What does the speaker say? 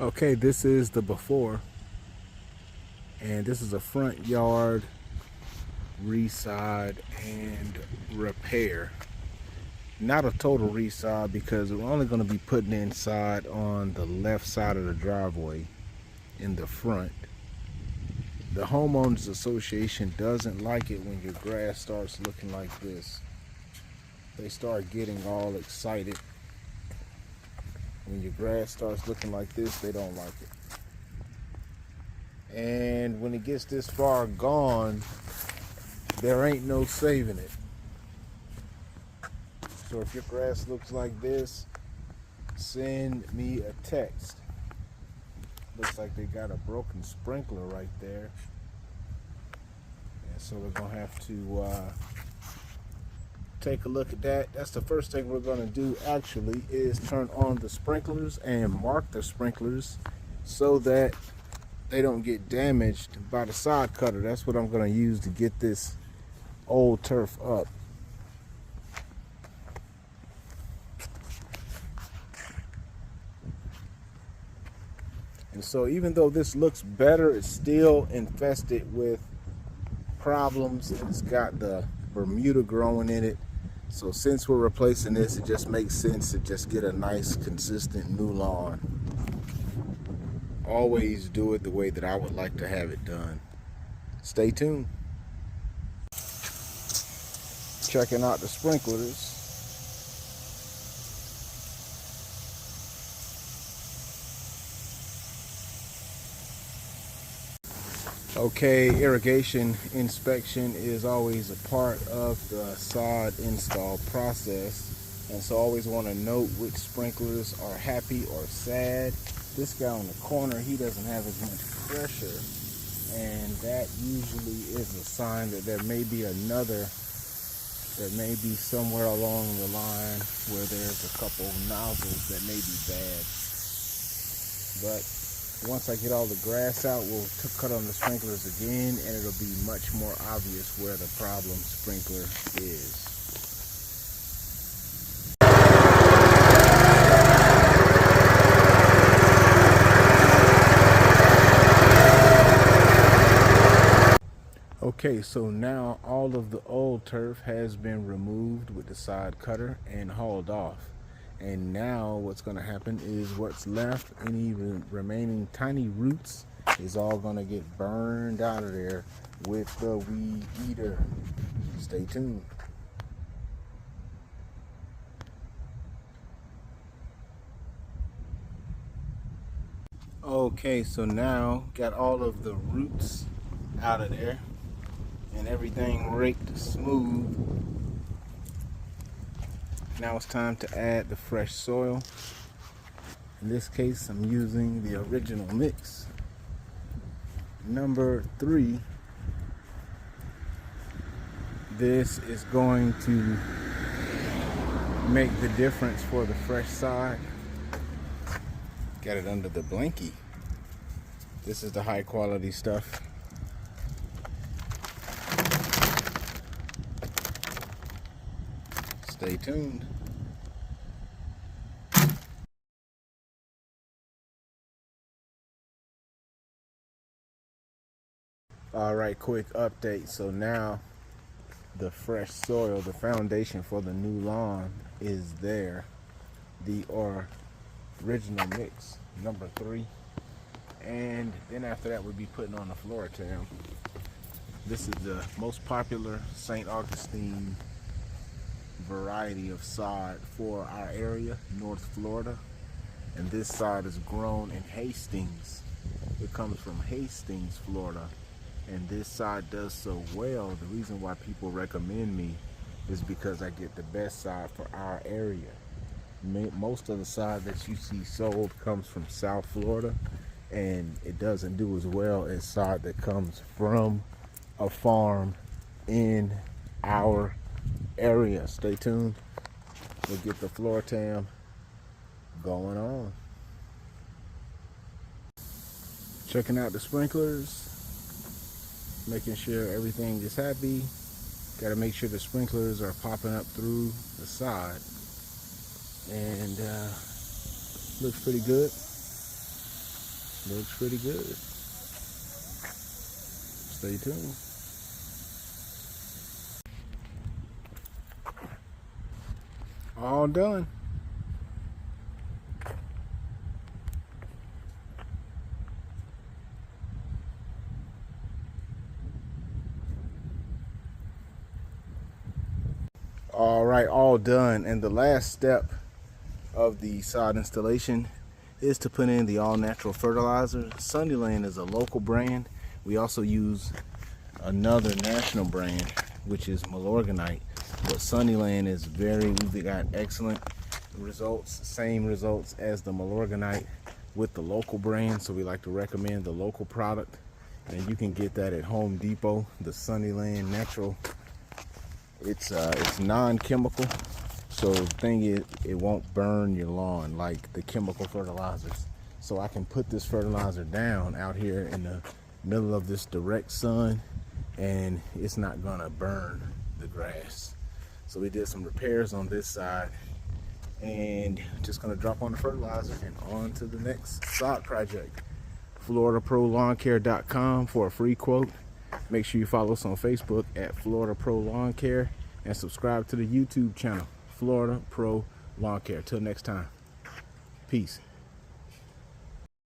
Okay, this is the before, and this is a front yard resod and repair. Not a total resod because we're only going to be putting in sod on the left side of the driveway in the front. The homeowners association doesn't like it when your grass starts looking like this. They start getting all excited. When your grass starts looking like this, they don't like it. And when it gets this far gone, there ain't no saving it. So if your grass looks like this, send me a text. Looks like they got a broken sprinkler right there. And so we're gonna have to take a look at that. That's the first thing we're gonna do actually, is turn on the sprinklers and mark the sprinklers so that they don't get damaged by the sod cutter. That's what I'm gonna use to get this old turf up. And so even though this looks better, it's still infested with problems. It's got the Bermuda growing in it. So since we're replacing this, it just makes sense to just get a nice, consistent new lawn. Always do it the way that I would like to have it done. Stay tuned. Checking out the sprinklers. Okay, irrigation inspection is always a part of the sod install process, and so always want to note which sprinklers are happy or sad. This guy on the corner, he doesn't have as much pressure, and that usually is a sign that there may be another, that may be somewhere along the line where there's a couple nozzles that may be bad. But once I get all the grass out, we'll cut on the sprinklers again, and it'll be much more obvious where the problem sprinkler is. Okay, so now all of the old turf has been removed with the sod cutter and hauled off. And now what's going to happen is what's left, any remaining tiny roots, is all going to get burned out of there with the weed eater. Stay tuned. Okay, so now got all of the roots out of there and everything raked smooth. Now it's time to add the fresh soil. In this case, I'm using the original mix, number 3. This is going to make the difference for the fresh sod. Got it under the blankie. This is the high quality stuff. Stay tuned. All right, quick update. So now the fresh soil, the foundation for the new lawn, is there. The original mix, number 3. And then after that, we'll be putting on the Floratam. This is the most popular St. Augustine variety of sod for our area, North Florida. And this sod is grown in Hastings. It comes from Hastings, Florida. And this sod does so well. The reason why people recommend me is because I get the best sod for our area. Most of the sod that you see sold comes from South Florida, and it doesn't do as well as sod that comes from a farm in our area. Stay tuned. We'll get the Floratam going on. Checking out the sprinklers, making sure everything is happy. Got to make sure the sprinklers are popping up through the sod, and looks pretty good. Looks pretty good. Stay tuned. All done. All right, all done. And the last step of the sod installation is to put in the all-natural fertilizer. Sunnyland is a local brand. We also use another national brand, which is Milorganite. But Sunnyland is we've got excellent results, same results as the Milorganite with the local brand. So we like to recommend the local product. And you can get that at Home Depot, the Sunnyland Natural. It's non-chemical, so the thing is, it won't burn your lawn like the chemical fertilizers. So I can put this fertilizer down out here in the middle of this direct sun, and it's not gonna burn the grass. So we did some repairs on this side, and just gonna drop on the fertilizer and on to the next sod project. FloridaProLawnCare.com for a free quote. Make sure you follow us on Facebook at Florida Pro Lawn Care and subscribe to the YouTube channel, Florida Pro Lawn Care. Till next time, peace.